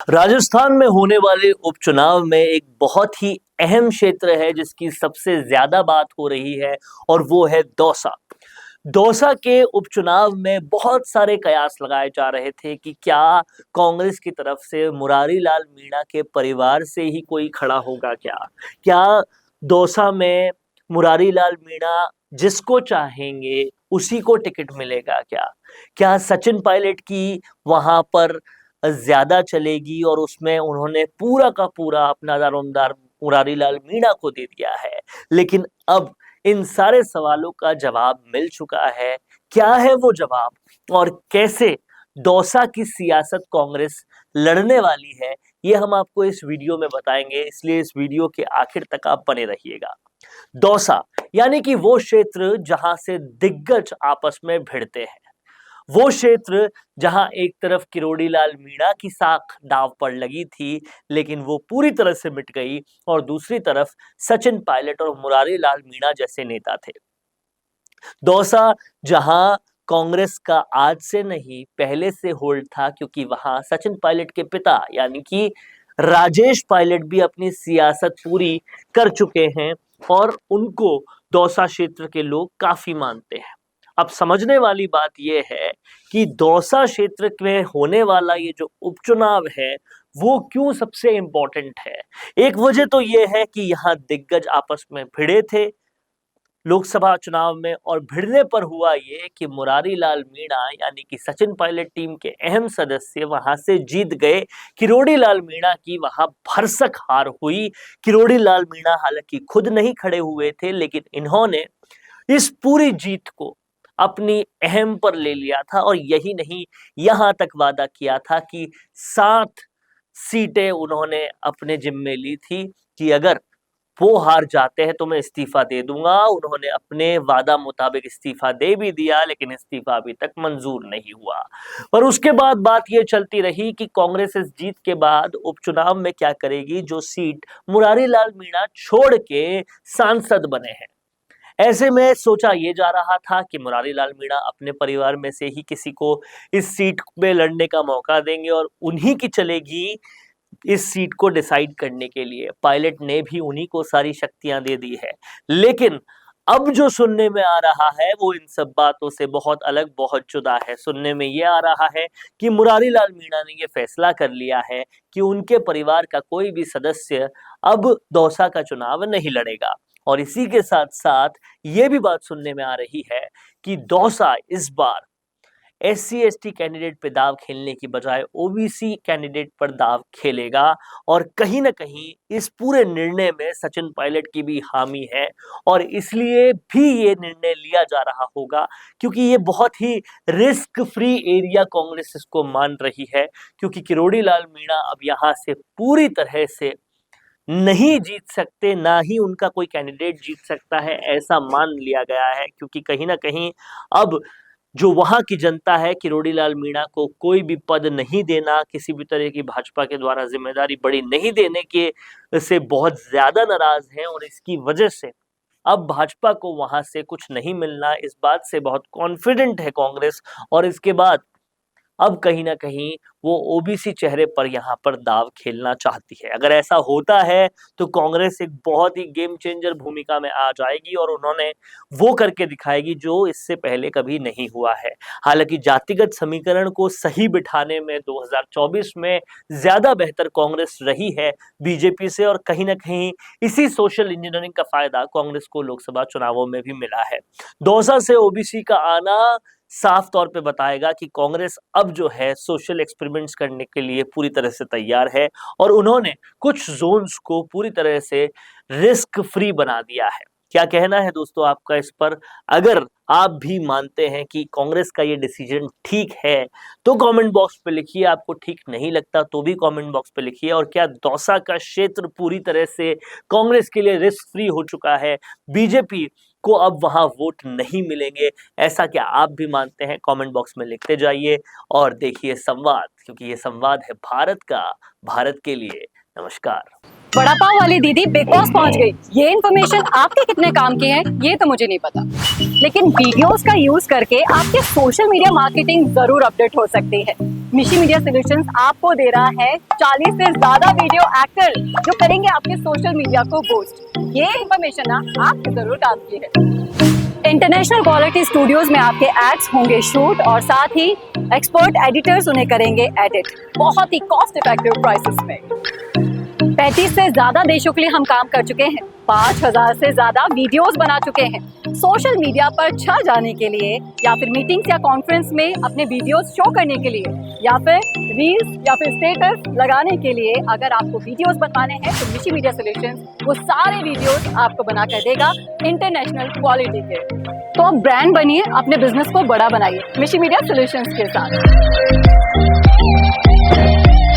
राजस्थान में होने वाले उपचुनाव में एक बहुत ही अहम क्षेत्र है जिसकी सबसे ज्यादा बात हो रही है और वो है दौसा। दौसा के उपचुनाव में बहुत सारे कयास लगाए जा रहे थे कि क्या कांग्रेस की तरफ से मुरारी लाल मीणा के परिवार से ही कोई खड़ा होगा, क्या दौसा में मुरारी लाल मीणा जिसको चाहेंगे उसी को टिकट मिलेगा, क्या सचिन पायलट की वहां पर ज्यादा चलेगी और उसमें उन्होंने पूरा का पूरा अपना दारोमदार मुरारी लाल मीणा को दे दिया है। लेकिन अब इन सारे सवालों का जवाब मिल चुका है। क्या है वो जवाब और कैसे दौसा की सियासत कांग्रेस लड़ने वाली है, ये हम आपको इस वीडियो में बताएंगे, इसलिए इस वीडियो के आखिर तक आप बने रहिएगा। दौसा यानी कि वो क्षेत्र जहां से दिग्गज आपस में भिड़ते हैं, वो क्षेत्र जहां एक तरफ किरोड़ी लाल मीणा की साख दांव पर लगी थी लेकिन वो पूरी तरह से मिट गई, और दूसरी तरफ सचिन पायलट और मुरारी लाल मीणा जैसे नेता थे। दौसा जहां कांग्रेस का आज से नहीं पहले से होल्ड था, क्योंकि वहां सचिन पायलट के पिता यानी कि राजेश पायलट भी अपनी सियासत पूरी कर चुके हैं और उनको दौसा क्षेत्र के लोग काफी मानते हैं। अब समझने वाली बात यह है कि दौसा क्षेत्र में होने वाला ये जो उपचुनाव है वो क्यों सबसे इंपॉर्टेंट है। एक वजह तो यह है कि यहाँ दिग्गज आपस में भिड़े थे लोकसभा चुनाव में, और भिड़ने पर हुआ ये कि मुरारी लाल मीणा यानी कि सचिन पायलट टीम के अहम सदस्य वहां से जीत गए। किरोड़ी लाल मीणा की वहां भरसक हार हुई। किरोड़ी लाल मीणा हालांकि खुद नहीं खड़े हुए थे, लेकिन इन्होंने इस पूरी जीत को अपनी अहम पर ले लिया था, और यही नहीं, यहां तक वादा किया था कि 7 सीटें उन्होंने अपने जिम्मे ली थी कि अगर वो हार जाते हैं तो मैं इस्तीफा दे दूंगा। उन्होंने अपने वादा मुताबिक इस्तीफा दे भी दिया, लेकिन इस्तीफा अभी तक मंजूर नहीं हुआ। पर उसके बाद बात ये चलती रही कि कांग्रेस इस जीत के बाद उपचुनाव में क्या करेगी, जो सीट मुरारी लाल मीणा छोड़ के सांसद बने हैं। ऐसे में सोचा ये जा रहा था कि मुरारी लाल मीणा अपने परिवार में से ही किसी को इस सीट में लड़ने का मौका देंगे और उन्हीं की चलेगी इस सीट को डिसाइड करने के लिए। पायलट ने भी उन्हीं को सारी शक्तियां दे दी है। लेकिन अब जो सुनने में आ रहा है वो इन सब बातों से बहुत अलग, बहुत जुदा है। सुनने में ये आ रहा है कि मुरारी लाल मीणा ने ये फैसला कर लिया है कि उनके परिवार का कोई भी सदस्य अब दौसा का चुनाव नहीं लड़ेगा। और इसी के साथ साथ ये भी बात सुनने में आ रही है कि दौसा इस बार SC ST कैंडिडेट पे दाव खेलने की बजाय OBC कैंडिडेट पर दाव खेलेगा, और कहीं ना कहीं इस पूरे निर्णय में सचिन पायलट की भी हामी है। और इसलिए भी ये निर्णय लिया जा रहा होगा क्योंकि ये बहुत ही रिस्क फ्री एरिया कांग्रेस इसको मान रही है, क्योंकि किरोड़ी लाल मीणा अब यहां से पूरी तरह से नहीं जीत सकते, ना ही उनका कोई कैंडिडेट जीत सकता है, ऐसा मान लिया गया है। क्योंकि कहीं ना कहीं अब जो वहां की जनता है, किरोड़ी लाल मीणा को कोई भी पद नहीं देना, किसी भी तरह की भाजपा के द्वारा जिम्मेदारी बड़ी नहीं देने के से बहुत ज्यादा नाराज है, और इसकी वजह से अब भाजपा को वहां से कुछ नहीं मिलना, इस बात से बहुत कॉन्फिडेंट है कांग्रेस। और इसके बाद अब कहीं ना कहीं वो OBC चेहरे पर यहाँ पर दाव खेलना चाहती है। अगर ऐसा होता है तो कांग्रेस एक बहुत ही गेम चेंजर भूमिका में आ जाएगी और उन्होंने वो करके दिखाएगी जो इससे पहले कभी नहीं हुआ है। हालांकि जातिगत समीकरण को सही बिठाने में 2024 में ज्यादा बेहतर कांग्रेस रही है बीजेपी से, और कहीं ना कहीं इसी सोशल इंजीनियरिंग का फायदा कांग्रेस को लोकसभा चुनावों में भी मिला है। दौसा से OBC का आना साफ तौर पे बताएगा कि कांग्रेस अब जो है सोशल एक्सपेरिमेंट्स करने के लिए पूरी तरह से तैयार है, और उन्होंने कुछ जोन्स को पूरी तरह से रिस्क फ्री बना दिया है। क्या कहना है दोस्तों आपका इस पर? अगर आप भी मानते हैं कि कांग्रेस का ये डिसीजन ठीक है तो कमेंट बॉक्स पे लिखिए, आपको ठीक नहीं लगता तो भी कमेंट बॉक्स पे लिखिए। और क्या दौसा का क्षेत्र पूरी तरह से कांग्रेस के लिए रिस्क फ्री हो चुका है, बीजेपी को अब वहां वोट नहीं मिलेंगे, ऐसा क्या आप भी मानते हैं? कमेंट बॉक्स में लिखते जाइए और देखिए संवाद, क्योंकि ये संवाद है भारत का, भारत के लिए। नमस्कार। वड़ा पाव वाली दीदी बिग बॉस पहुंच गई। ये इन्फॉर्मेशन आपके कितने काम की है ये तो मुझे नहीं पता, लेकिन वीडियोस का यूज करके आपके सोशल मीडिया मार्केटिंग जरूर अपडेट हो सकती है। मिशी मीडिया सॉल्यूशंस आपको दे रहा है 40 से ज्यादा वीडियो एक्टर जो करेंगे आपके सोशल मीडिया को बूस्ट। ये इंफॉर्मेशन ना आपके जरूर काम की है। इंटरनेशनल क्वालिटी स्टूडियोज में आपके एड्स होंगे शूट और साथ ही एक्सपर्ट एडिटर्स उन्हें करेंगे एडिट बहुत ही कॉस्ट इफेक्टिव प्राइसेस में। 35 से ज्यादा देशों के लिए हम काम कर चुके हैं, 5000 से ज्यादा वीडियोस बना चुके हैं। सोशल मीडिया पर छा जाने के लिए या फिर मीटिंग्स या कॉन्फ्रेंस में अपने वीडियोस शो करने के लिए या फिर रील्स या फिर स्टेटस लगाने के लिए अगर आपको वीडियोस बनवाने हैं तो मिशी मीडिया सॉल्यूशंस वो सारे वीडियोस आपको बना कर देगा इंटरनेशनल क्वालिटी के। तो आप ब्रांड बनिए, अपने बिजनेस को बड़ा बनाइए मिशी मीडिया सॉल्यूशंस के साथ।